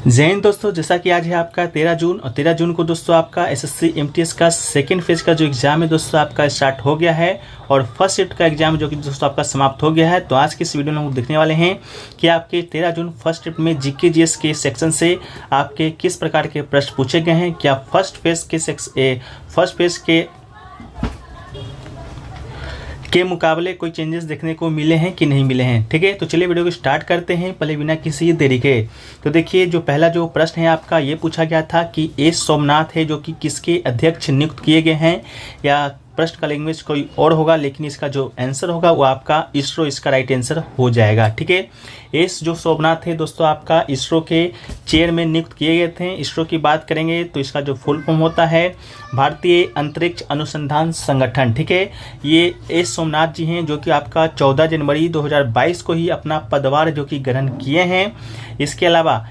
जय हिंद दोस्तों, जैसा कि आज है आपका 13 जून और 13 जून को दोस्तों आपका एसएससी एमटीएस का सेकेंड फेज का जो एग्ज़ाम है दोस्तों आपका स्टार्ट हो गया है और फर्स्ट शिफ्ट का एग्ज़ाम जो कि दोस्तों आपका समाप्त हो गया है। तो आज की इस वीडियो में हम देखने वाले हैं कि आपके 13 जून फर्स्ट शिफ्ट में जीके जीएस के सेक्शन से आपके किस प्रकार के प्रश्न पूछे गए हैं, क्या फर्स्ट फेज के मुकाबले कोई चेंजेस देखने को मिले हैं कि नहीं मिले हैं। ठीक है, तो चलिए वीडियो को स्टार्ट करते हैं पहले बिना किसी देरी के। तो देखिए, जो पहला जो प्रश्न है आपका ये पूछा गया था कि एस सोमनाथ है जो कि किसके अध्यक्ष नियुक्त किए गए हैं, या प्रश्न का लैंग्वेज कोई और होगा, लेकिन इसका जो आंसर होगा वो आपका इसरो इसका राइट आंसर हो जाएगा। ठीक है, एस जो सोमनाथ है दोस्तों आपका इसरो के चेयरमैन नियुक्त किए गए थे। इसरो की बात करेंगे तो इसका जो फुल फॉर्म होता है भारतीय अंतरिक्ष अनुसंधान संगठन। ठीक है, ये एस सोमनाथ जी हैं जो कि आपका 14 जनवरी 2022 को ही अपना पदभार जो कि ग्रहण किए हैं। इसके अलावा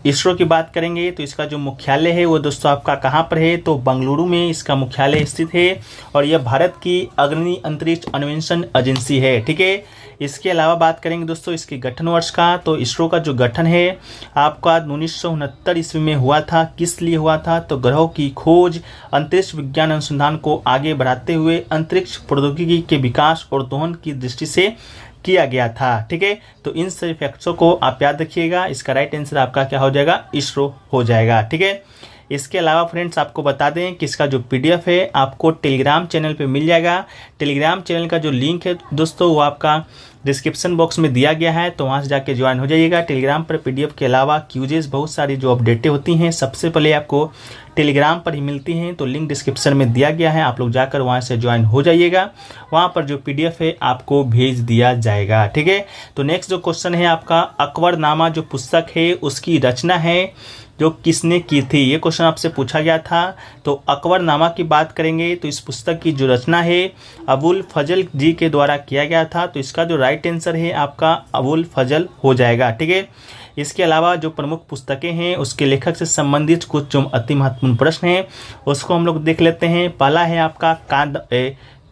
इसरो की बात करेंगे तो इसका जो मुख्यालय है वो दोस्तों आपका कहाँ पर है, तो बेंगलुरु में इसका मुख्यालय स्थित है और यह भारत की अग्रणी अंतरिक्ष अन्वेषण एजेंसी है। ठीक है, इसके अलावा बात करेंगे दोस्तों इसके गठन वर्ष का, तो इसरो का जो गठन है आपका 1969 ईस्वी में हुआ था। किस लिए हुआ था, तो ग्रहों की खोज, अंतरिक्ष विज्ञान अनुसंधान को आगे बढ़ाते हुए अंतरिक्ष प्रौद्योगिकी के विकास और दोहन की दृष्टि से किया गया था। ठीक है, तो इन सभी फैक्ट्सों को आप याद रखिएगा। इसका राइट आंसर आपका क्या हो जाएगा, इसरो हो जाएगा। ठीक है, इसके अलावा फ्रेंड्स आपको बता दें कि इसका जो पीडीएफ है आपको टेलीग्राम चैनल पे मिल जाएगा। टेलीग्राम चैनल का जो लिंक है दोस्तों वो आपका डिस्क्रिप्शन बॉक्स में दिया गया है, तो वहाँ से जाके ज्वाइन हो जाइएगा। टेलीग्राम पर पीडीएफ के अलावा क्यूजेस बहुत सारी जो अपडेटें होती हैं सबसे पहले आपको टेलीग्राम पर ही मिलती हैं, तो लिंक डिस्क्रिप्शन में दिया गया है, आप लोग जाकर वहाँ से ज्वाइन हो जाइएगा। वहाँ पर जो पीडीएफ है आपको भेज दिया जाएगा। ठीक है, तो नेक्स्ट जो क्वेश्चन है आपका अकबरनामा जो पुस्तक है उसकी रचना है जो किसने की थी, ये क्वेश्चन आपसे पूछा गया था। तो अकबरनामा की बात करेंगे तो इस पुस्तक की जो रचना है अबुल फजल जी के द्वारा किया गया था, तो इसका जो राइट आंसर है आपका अबुल फजल हो जाएगा। ठीक है, इसके अलावा जो प्रमुख पुस्तकें हैं उसके लेखक से संबंधित कुछ जो अति महत्वपूर्ण प्रश्न हैं उसको हम लोग देख लेते हैं। पहला है आपका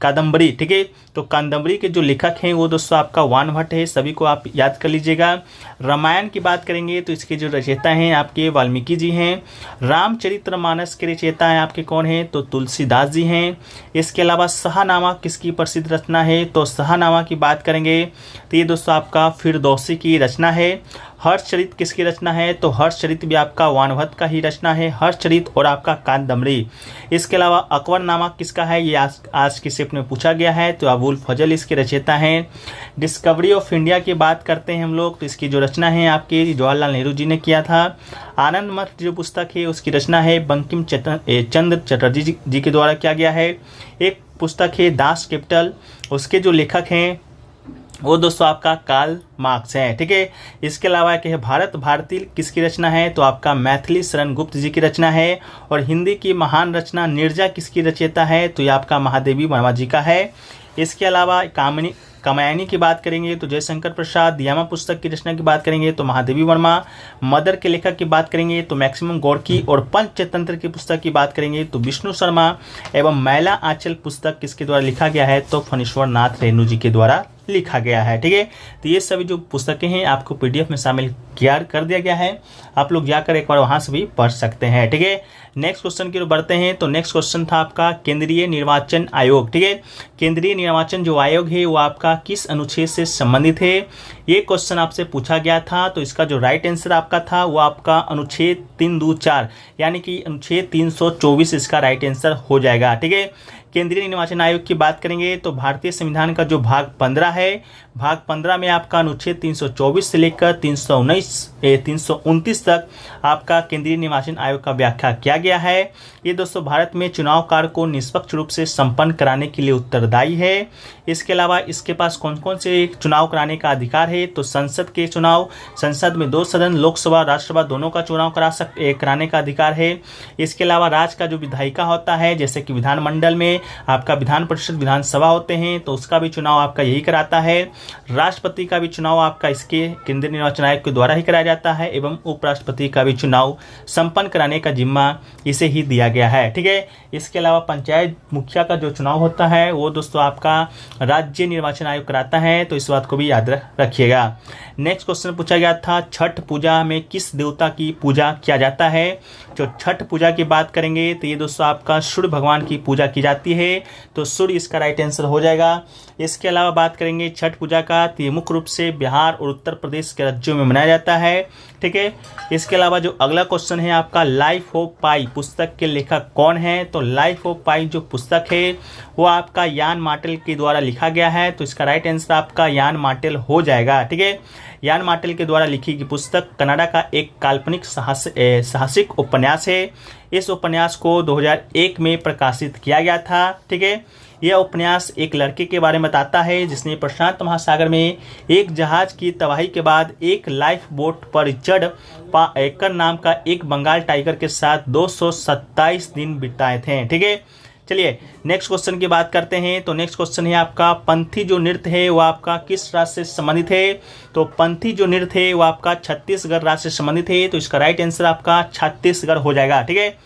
कादम्बरी। ठीक है, तो कादम्बरी के जो लेखक हैं वो दोस्तों आपका वान भट्ट है, सभी को आप याद कर लीजिएगा। रामायण की बात करेंगे तो इसके जो रचयिता हैं आपके वाल्मीकि जी हैं। रामचरितमानस के रचयिता हैं आपके कौन हैं, तो तुलसीदास जी हैं। इसके अलावा शाहनामा किसकी प्रसिद्ध रचना है, तो शाहनामा की बात करेंगे तो ये दोस्तों आपका फिरदौसी की रचना है। हर्षचरित किसकी रचना है, तो हर्षचरित भी आपका वान भट्ट का ही रचना है, हर्षचरित और आपका कादम्बरी। इसके अलावा अकबरनामा किसका है, ये आज की शिफ्ट में पूछा गया है, तो अबुल फजल इसके रचयिता हैं। डिस्कवरी ऑफ इंडिया की बात करते हैं हम लोग, तो इसकी जो रचना है आपके जवाहरलाल नेहरू जी ने किया था। आनंद मठ जो पुस्तक है उसकी रचना है बंकिम चंद्र चटर्जी जी के द्वारा किया गया है। एक पुस्तक है दास कैपिटल, उसके जो लेखक हैं वो दोस्तों आपका कार्ल मार्क्स है। ठीक है, इसके अलावा क्या है भारत भारती किसकी रचना है, तो आपका मैथिली शरण गुप्त जी की रचना है। और हिंदी की महान रचना नीरजा किसकी रचयिता है, तो ये आपका महादेवी वर्मा जी का है। इसके अलावा कामयानी की बात करेंगे तो जयशंकर प्रसाद। यामा पुस्तक की रचना की बात करेंगे तो महादेवी वर्मा। मदर के लेखक की बात करेंगे तो मैक्सिमम गोर्की। और पंचतंत्र की पुस्तक की बात करेंगे तो विष्णु शर्मा। एवं मैला आंचल पुस्तक किसके द्वारा लिखा गया है, तो फणीश्वर नाथ रेणु जी के द्वारा लिखा गया है। ठीक है, तो ये सभी जो पुस्तकें हैं आपको पीडीएफ में शामिल किया कर दिया गया है, आप लोग जाकर एक बार वहां से भी पढ़ सकते हैं। ठीक है, नेक्स्ट क्वेश्चन की ओर बढ़ते हैं। तो नेक्स्ट क्वेश्चन था आपका केंद्रीय निर्वाचन आयोग। ठीक है, केंद्रीय निर्वाचन जो आयोग है वो आपका किस अनुच्छेद से संबंधित है, ये क्वेश्चन आपसे पूछा गया था। तो इसका जो राइट आंसर आपका था वो आपका अनुच्छेद 324 यानी कि अनुच्छेद 324 इसका राइट आंसर हो जाएगा। ठीक है, केंद्रीय निर्वाचन आयोग की बात करेंगे तो भारतीय संविधान का जो भाग 15 है, भाग 15 में आपका अनुच्छेद 324 से लेकर 329 तक आपका केंद्रीय निर्वाचन आयोग का व्याख्या किया गया है। ये दोस्तों भारत में चुनाव कार्य को निष्पक्ष रूप से संपन्न कराने के लिए उत्तरदायी है। इसके अलावा इसके पास कौन कौन से चुनाव कराने का अधिकार है, तो संसद के चुनाव, संसद में 2 सदन लोकसभा राज्यसभा दोनों का चुनाव कराने का अधिकार है। इसके अलावा राज्य का जो विधायिका होता है जैसे कि विधानमंडल में आपका विधान परिषद विधानसभा होते हैं तो उसका भी चुनाव आपका यही कराता है। राष्ट्रपति का भी चुनाव आपका इसके केंद्रीय निर्वाचन आयोग के द्वारा ही कराया जाता है एवं उपराष्ट्रपति का भी चुनाव संपन्न कराने का जिम्मा इसे ही दिया गया है। ठीक है, इसके अलावा पंचायत मुखिया का जो चुनाव होता है वो दोस्तों आपका राज्य निर्वाचन आयोग कराता है, तो इस बात को भी याद रखिए। लिखिएगा। नेक्स्ट क्वेश्चन पूछा गया था छठ पूजा में किस देवता की पूजा किया जाता है। जो छठ पूजा की बात करेंगे तो ये दोस्तों आपका सूर्य भगवान की पूजा की जाती है, तो सूर्य इसका राइट आंसर हो जाएगा। इसके अलावा बात करेंगे छठ पूजा का, तो ये मुख्य रूप से बिहार और उत्तर प्रदेश के राज्यों में मनाया जाता है, ठीक है। इसके अलावा जो अगला क्वेश्चन है आपका, लाइफ ऑफ पाई पुस्तक के लेखक कौन है। तो लाइफ ऑफ पाई जो पुस्तक है वो आपका यान मार्टेल के द्वारा लिखा गया है, तो इसका राइट आंसर आपका यान मार्टेल हो जाएगा, ठीक है। यान मार्टेल के द्वारा लिखी गई पुस्तक कनाडा का एक काल्पनिक साहसिक उपन्यास है। इस उपन्यास को 2001 में प्रकाशित किया गया था, ठीक है। यह उपन्यास एक लड़के के बारे में बताता है जिसने प्रशांत महासागर में एक जहाज की तबाही के बाद एक लाइफ बोट पर चढ़ एकर नाम का एक बंगाल टाइगर के साथ 227 दिन बिताए थे, ठीक है। चलिए नेक्स्ट क्वेश्चन की बात करते हैं। तो नेक्स्ट क्वेश्चन है आपका, पंथी जो नृत्य है वो आपका किस राज्य से संबंधित है। तो पंथी जो नृत्य है वो आपका छत्तीसगढ़ राज्य से संबंधित है, तो इसका राइट आंसर आपका छत्तीसगढ़ हो जाएगा, ठीक है।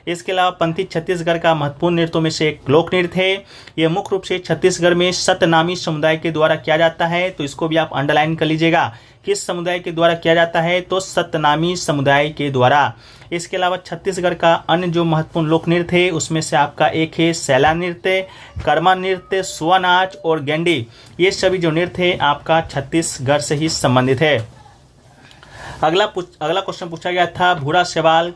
इसके अलावा पंथी छत्तीसगढ़ का महत्वपूर्ण नृत्यों में से एक लोक नृत्य है। यह मुख्य रूप से छत्तीसगढ़ में सतनामी समुदाय के द्वारा किया जाता है, तो इसको भी आप अंडरलाइन कर लीजिएगा। किस समुदाय के द्वारा किया जाता है, तो सतनामी समुदाय के द्वारा। इसके अलावा छत्तीसगढ़ का अन्य जो महत्वपूर्ण लोक नृत्य है उसमें से आपका एक है सैला नृत्य, कर्मा नृत्य, सुआ नाच और गेंडी। ये सभी जो नृत्य है आपका छत्तीसगढ़ से ही संबंधित है। अगला क्वेश्चन पूछा गया था, भूरा सवाल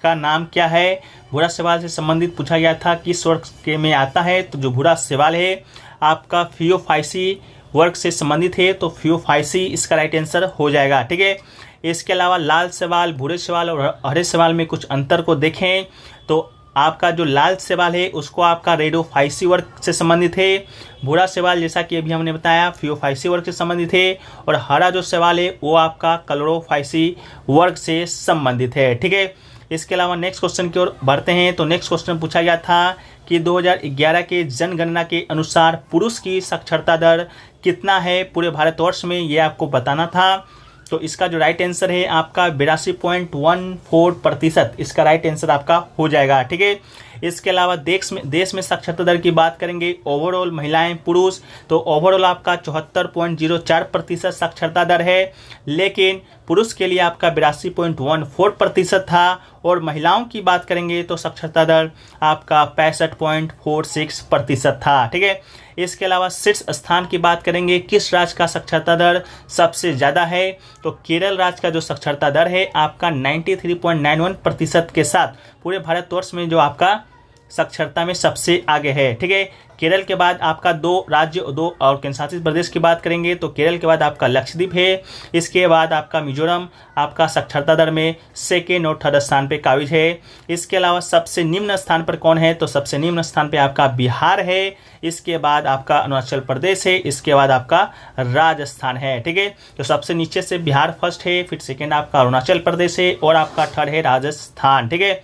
का नाम क्या है। भूरा सवाल से संबंधित पूछा गया था किस वर्ग के में आता है। तो जो भूरा सवाल है आपका फियोफाइसी वर्ग से संबंधित है, तो फियोफाइसी इसका राइट आंसर हो जाएगा, ठीक है। इसके अलावा लाल सवाल, भूरे सवाल और हरे सवाल में कुछ अंतर को देखें तो आपका जो लाल सवाल है उसको आपका रेडोफाइसी वर्ग से संबंधित है। भूरा सवाल जैसा कि अभी हमने बताया फियोफाइसी वर्ग से संबंधित है, और हरा जो सवाल है वो आपका क्लोरोफाइसी वर्ग से संबंधित है, ठीक है। इसके अलावा नेक्स्ट क्वेश्चन की ओर बढ़ते हैं। तो नेक्स्ट क्वेश्चन पूछा गया था कि 2011 के जनगणना के अनुसार पुरुष की साक्षरता दर कितना है पूरे भारतवर्ष में, ये आपको बताना था। तो इसका जो राइट आंसर है आपका 82.14%, इसका राइट आंसर आपका हो जाएगा, ठीक है। इसके अलावा देश में साक्षरता दर की बात करेंगे, ओवरऑल महिलाएं पुरुष, तो ओवरऑल आपका 74.04% साक्षरता दर है, लेकिन पुरुष के लिए आपका 82.14% था, और महिलाओं की बात करेंगे तो साक्षरता दर आपका 65.46% था, ठीक है। इसके अलावा शीर्ष स्थान की बात करेंगे, किस राज्य का साक्षरता दर सबसे ज़्यादा है। तो केरल राज्य का जो साक्षरता दर है आपका 93.91% के साथ पूरे भारतवर्ष में जो आपका साक्षरता में सबसे आगे है, ठीक है। केरल के बाद आपका दो और केंद्र शासित प्रदेश की बात करेंगे तो केरल के बाद आपका लक्षद्वीप है, इसके बाद आपका मिजोरम आपका साक्षरता दर में सेकेंड और थर्ड स्थान पे काबिज है। इसके अलावा सबसे निम्न स्थान पर कौन है, तो सबसे निम्न स्थान पे आपका बिहार है, इसके बाद आपका अरुणाचल प्रदेश है, इसके बाद आपका राजस्थान है, ठीक है। तो सबसे नीचे से बिहार फर्स्ट है, फिर सेकेंड आपका अरुणाचल प्रदेश है, और आपका थर्ड है राजस्थान, ठीक है।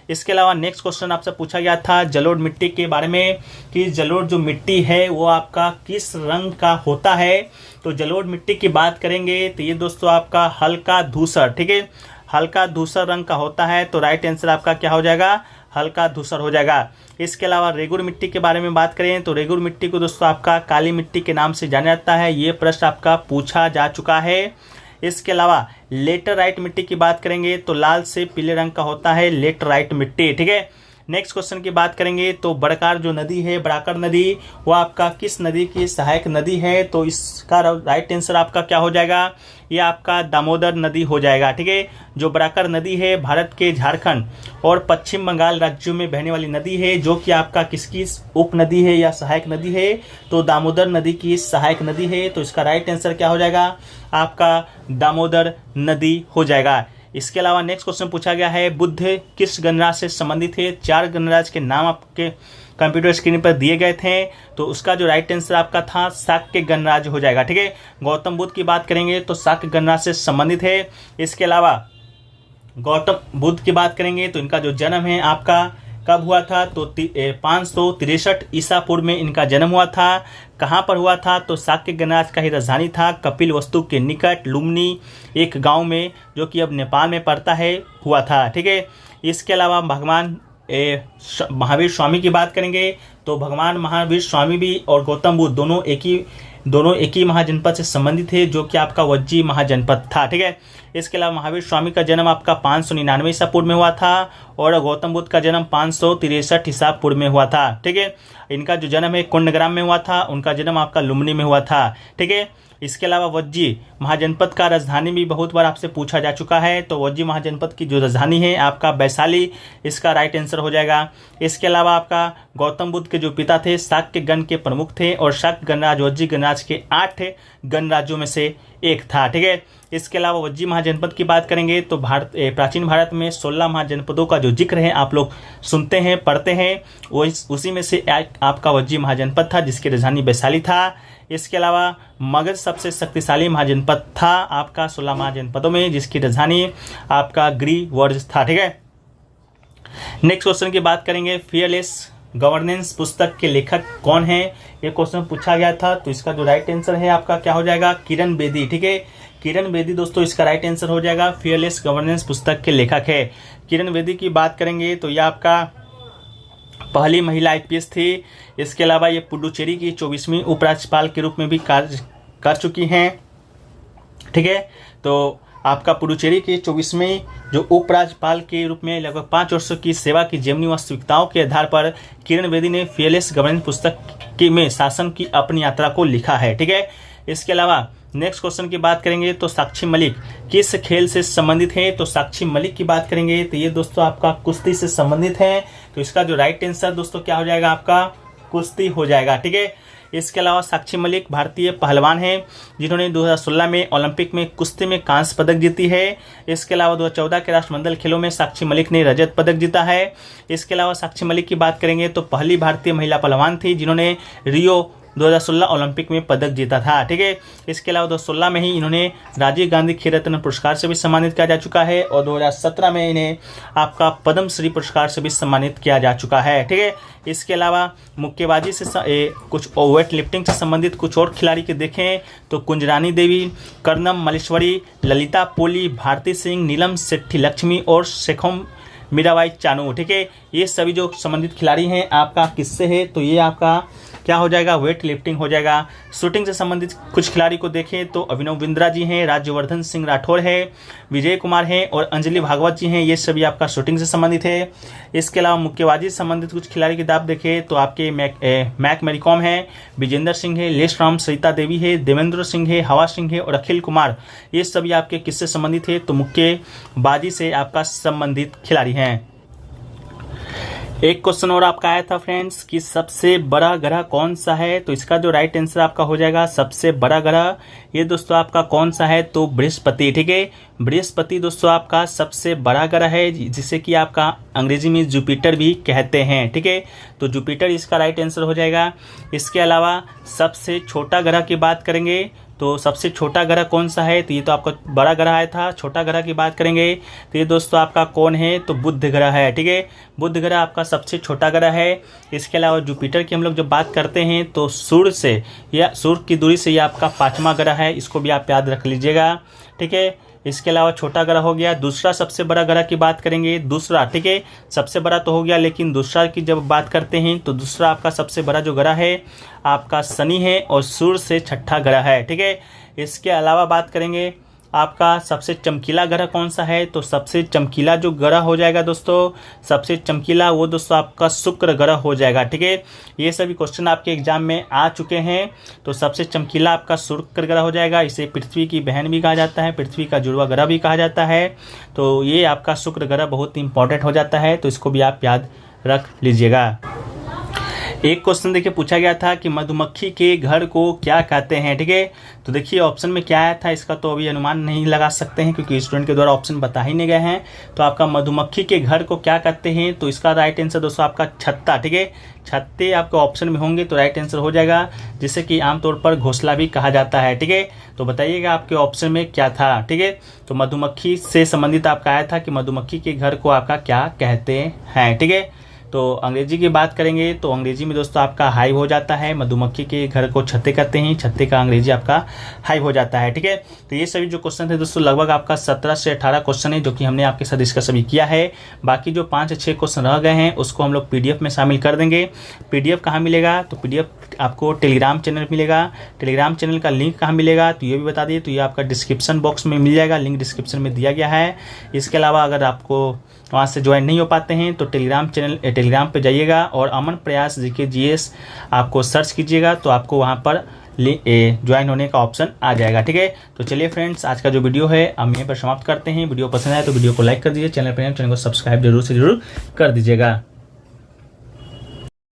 इसके अलावा नेक्स्ट क्वेश्चन आपसे पूछा गया था जलोढ़ मिट्टी के बारे में कि जलोढ़ जो मिट्टी है वो आपका किस रंग का होता है। तो जलोढ़ मिट्टी की बात करेंगे तो ये दोस्तों आपका हल्का धूसर, ठीक है, हल्का धूसर रंग का होता है, तो राइट आंसर आपका क्या हो जाएगा, हल्का धूसर हो जाएगा। इसके अलावा रेगुर मिट्टी के बारे में बात करें तो रेगुर मिट्टी को दोस्तों आपका काली मिट्टी के नाम से जाना जाता है, ये प्रश्न आपका पूछा जा चुका है। इसके अलावा लेटराइट मिट्टी की बात करेंगे तो लाल से पीले रंग का होता है लेटराइट मिट्टी, ठीक है। नेक्स्ट क्वेश्चन की बात करेंगे तो बड़कार जो नदी है, बड़ाकर नदी, वो आपका किस नदी की सहायक नदी है। तो इसका राइट आंसर आपका क्या हो जाएगा, ये आपका दामोदर नदी हो जाएगा, ठीक है। जो बड़ाकर नदी है भारत के झारखंड और पश्चिम बंगाल राज्यों में बहने वाली नदी है, जो कि आपका किसकी उप नदी है या सहायक नदी है, तो दामोदर नदी की सहायक नदी है। तो इसका राइट आंसर क्या हो जाएगा, आपका दामोदर नदी हो जाएगा। इसके अलावा नेक्स्ट क्वेश्चन पूछा गया है बुद्ध किस गणराज्य से संबंधित है। 4 गणराज्य के नाम आपके कंप्यूटर स्क्रीन पर दिए गए थे, तो उसका जो राइट आंसर आपका था शाक्य गणराज्य हो जाएगा, ठीक है। गौतम बुद्ध की बात करेंगे तो शाक्य गणराज्य से संबंधित है। इसके अलावा गौतम बुद्ध की बात करेंगे तो इनका जो जन्म है आपका कब हुआ था, तो 563 ईसा पूर्व में इनका जन्म हुआ था। कहाँ पर हुआ था, तो शाक्य गणराज्य का ही राजधानी था कपिल वस्तु के निकट लुम्बिनी एक गांव में, जो कि अब नेपाल में पड़ता है, हुआ था, ठीक है। इसके अलावा भगवान महावीर स्वामी की बात करेंगे तो भगवान महावीर स्वामी भी और गौतम बुद्ध दोनों एक ही दोनों एक ही महाजनपद से संबंधित है, जो कि आपका वज्जी महाजनपद था। ठीक है, इसके अलावा महावीर स्वामी का जन्म आपका 599 ईसा पूर्व में हुआ था और गौतम बुद्ध का जन्म 563 ईसा पूर्व में हुआ था। ठीक है, इनका जो जन्म है कुंडग्राम में हुआ था, उनका जन्म आपका लुम्बिनी में हुआ था। ठीक है, इसके अलावा वज्जी महाजनपद का राजधानी भी बहुत बार आपसे पूछा जा चुका है, तो वज्जी महाजनपद की जो राजधानी है आपका वैशाली, इसका राइट आंसर हो जाएगा। इसके अलावा आपका गौतम बुद्ध के जो पिता थे शाक्य गण के प्रमुख थे और शाक्य गणराज वज्जी गणराज के 8 गणराज्यों में से एक था। ठीक है, इसके अलावा वज्जी महाजनपद की बात करेंगे तो प्राचीन भारत में 16 महाजनपदों का जो जिक्र है आप लोग सुनते हैं, पढ़ते हैं, वो उसी में से आपका वज्जी महाजनपद था जिसकी राजधानी वैशाली था। इसके अलावा मगध सबसे शक्तिशाली महाजनपद था आपका 16 महाजनपदों में, जिसकी राजधानी आपका ग्रीवर्ज था। ठीक है, नेक्स्ट क्वेश्चन की बात करेंगे, फियरलेस गवर्नेंस पुस्तक के लेखक कौन है, ये क्वेश्चन पूछा गया था। तो इसका जो राइट आंसर है आपका क्या हो जाएगा, किरण बेदी। ठीक है, किरण बेदी दोस्तों इसका राइट आंसर हो जाएगा, फियरलेस गवर्नेंस पुस्तक के लेखक है। किरण बेदी की बात करेंगे तो यह आपका पहली महिला आईपीएस थी। इसके अलावा ये पुडुचेरी की 24वीं उपराज्यपाल के रूप में भी कार्य कर चुकी हैं। ठीक है, तो आपका पुडुचेरी के 24वें जो उपराज्यपाल के रूप में लगभग 5 वर्षों की सेवा की जीवनी वास्तविकताओं के आधार पर किरण बेदी ने फियरलेस गवर्नेंस पुस्तक में शासन की अपनी यात्रा को लिखा है। ठीक है, इसके अलावा नेक्स्ट क्वेश्चन की बात करेंगे तो साक्षी मलिक किस खेल से संबंधित है, तो साक्षी मलिक की बात करेंगे तो ये दोस्तों आपका कुश्ती से संबंधित है। तो इसका जो राइट आंसर दोस्तों क्या हो जाएगा, आपका कुश्ती हो जाएगा। ठीक है, इसके अलावा साक्षी मलिक भारतीय पहलवान हैं जिन्होंने 2016 में ओलंपिक में कुश्ती में कांस्य पदक जीती है। इसके अलावा 2014 के राष्ट्रमंडल खेलों में साक्षी मलिक ने रजत पदक जीता है। इसके अलावा साक्षी मलिक की बात करेंगे तो पहली भारतीय महिला पहलवान थी जिन्होंने रियो 2016 ओलंपिक में पदक जीता था। ठीक है, इसके अलावा 2016 में ही इन्होंने राजीव गांधी खेल रत्न पुरस्कार से भी सम्मानित किया जा चुका है और 2017 में इन्हें आपका पद्म श्री पुरस्कार से भी सम्मानित किया जा चुका है। ठीक है, इसके अलावा मुक्केबाजी से कुछ वेट लिफ्टिंग से संबंधित कुछ और खिलाड़ी के देखें तो कुंजरानी देवी, कर्नम मलेश्वरी, ललिता पोली, भारती सिंह, नीलम सेट्ठी लक्ष्मी और शेखोम मीराबाई चानू। ठीक है, ये सभी जो संबंधित खिलाड़ी हैं आपका किससे है, तो ये आपका क्या हो जाएगा, वेट लिफ्टिंग हो जाएगा। शूटिंग से संबंधित कुछ खिलाड़ी को देखें तो अभिनव बिंद्रा जी हैं, राज्यवर्धन सिंह राठौर है, विजय कुमार हैं और अंजलि भागवत जी हैं, ये सभी आपका शूटिंग से संबंधित है। इसके अलावा मुक्केबाजी से संबंधित कुछ खिलाड़ी की आप देखें तो आपके मैक मैरीकॉम है, विजेंद्र सिंह है, लेश राम, सरिता देवी है, देवेंद्र सिंह है, हवा सिंह है और अखिल कुमार, ये सभी आपके किससे संबंधित है, तो मुक्केबाजी से आपका संबंधित खिलाड़ी हैं। एक क्वेश्चन और आपका आया था फ्रेंड्स कि सबसे बड़ा ग्रह कौन सा है, तो इसका जो राइट आंसर आपका हो जाएगा सबसे बड़ा ग्रह ये दोस्तों आपका कौन सा है, तो बृहस्पति। ठीक है, बृहस्पति दोस्तों आपका सबसे बड़ा ग्रह है जिसे कि आपका अंग्रेजी में जुपिटर भी कहते हैं। ठीक है, तो जुपिटर इसका राइट आंसर हो जाएगा। इसके अलावा सबसे छोटा ग्रह की बात करेंगे तो सबसे छोटा ग्रह कौन सा है, तो ये तो आपका बड़ा ग्रह आया था। छोटा ग्रह की बात करेंगे तो ये दोस्तों आपका कौन है, तो बुध ग्रह है। ठीक है, बुध ग्रह आपका सबसे छोटा ग्रह है। इसके अलावा जुपिटर की हम लोग जब बात करते हैं तो सूर्य से या सूर्य की दूरी से ये आपका 5वां ग्रह है, इसको भी आप याद रख लीजिएगा। ठीक है, इसके अलावा छोटा ग्रह हो गया। दूसरा सबसे बड़ा ग्रह की बात करेंगे, दूसरा, ठीक है, सबसे बड़ा तो हो गया लेकिन दूसरा की जब बात करते हैं तो दूसरा आपका सबसे बड़ा जो ग्रह है आपका शनि है और सूर्य से 6ठा ग्रह है। ठीक है, इसके अलावा बात करेंगे आपका सबसे चमकीला ग्रह कौन सा है, तो सबसे चमकीला जो ग्रह हो जाएगा दोस्तों, सबसे चमकीला वो दोस्तों आपका शुक्र ग्रह हो जाएगा। ठीक है, ये सभी क्वेश्चन आपके एग्जाम में आ चुके हैं। तो सबसे चमकीला आपका शुक्र ग्रह हो जाएगा, इसे पृथ्वी की बहन भी कहा जाता है, पृथ्वी का जुड़वा ग्रह भी कहा जाता है। तो ये आपका शुक्र ग्रह बहुत इंपॉर्टेंट हो जाता है, तो इसको भी आप याद रख लीजिएगा। एक क्वेश्चन देखिए पूछा गया था कि मधुमक्खी के घर को क्या कहते हैं। ठीक है, तो देखिए ऑप्शन में क्या आया था इसका तो अभी अनुमान नहीं लगा सकते हैं क्योंकि स्टूडेंट के द्वारा ऑप्शन बता ही नहीं गए हैं। तो आपका मधुमक्खी के घर को क्या कहते हैं, तो इसका राइट आंसर दोस्तों आपका छत्ता। ठीक है, छत्ते आपके ऑप्शन में होंगे तो राइट आंसर हो जाएगा, जिसे कि आमतौर पर घोंसला भी कहा जाता है। ठीक है, तो बताइएगा आपके ऑप्शन में क्या था। ठीक है, तो मधुमक्खी से संबंधित आपका आया था कि मधुमक्खी के घर को आपका क्या कहते हैं। ठीक है, तो अंग्रेजी की बात करेंगे तो अंग्रेजी में दोस्तों आपका हाइव हो जाता है। मधुमक्खी के घर को छत्ते कहते हैं, छत्ते का अंग्रेजी आपका हाइव हो जाता है। ठीक है, तो ये सभी जो क्वेश्चन थे दोस्तों लगभग आपका 17 से 18 क्वेश्चन है जो कि हमने आपके साथ डिस्कस अभी किया है। बाकी जो 5 से 6 क्वेश्चन रह गए हैं उसको हम लोग PDF में शामिल कर देंगे। PDF कहाँ मिलेगा? तो PDF आपको टेलीग्राम चैनल मिलेगा। टेलीग्राम चैनल का लिंक कहाँ मिलेगा तो ये भी बता दिए, तो ये आपका डिस्क्रिप्शन बॉक्स में मिल जाएगा, लिंक डिस्क्रिप्शन में दिया गया है। इसके अलावा अगर आपको वहाँ से ज्वाइन नहीं हो पाते हैं तो टेलीग्राम पे जाइएगा और अमन प्रयास GK GS आपको सर्च कीजिएगा तो आपको वहाँ पर ज्वाइन होने का ऑप्शन आ जाएगा। ठीक है, तो चलिए फ्रेंड्स, आज का जो वीडियो है हम यहीं पर समाप्त करते हैं। वीडियो पसंद आए तो वीडियो को लाइक कर दीजिए, चैनल पर चैनल को सब्सक्राइब जरूर से जरूर कर दीजिएगा।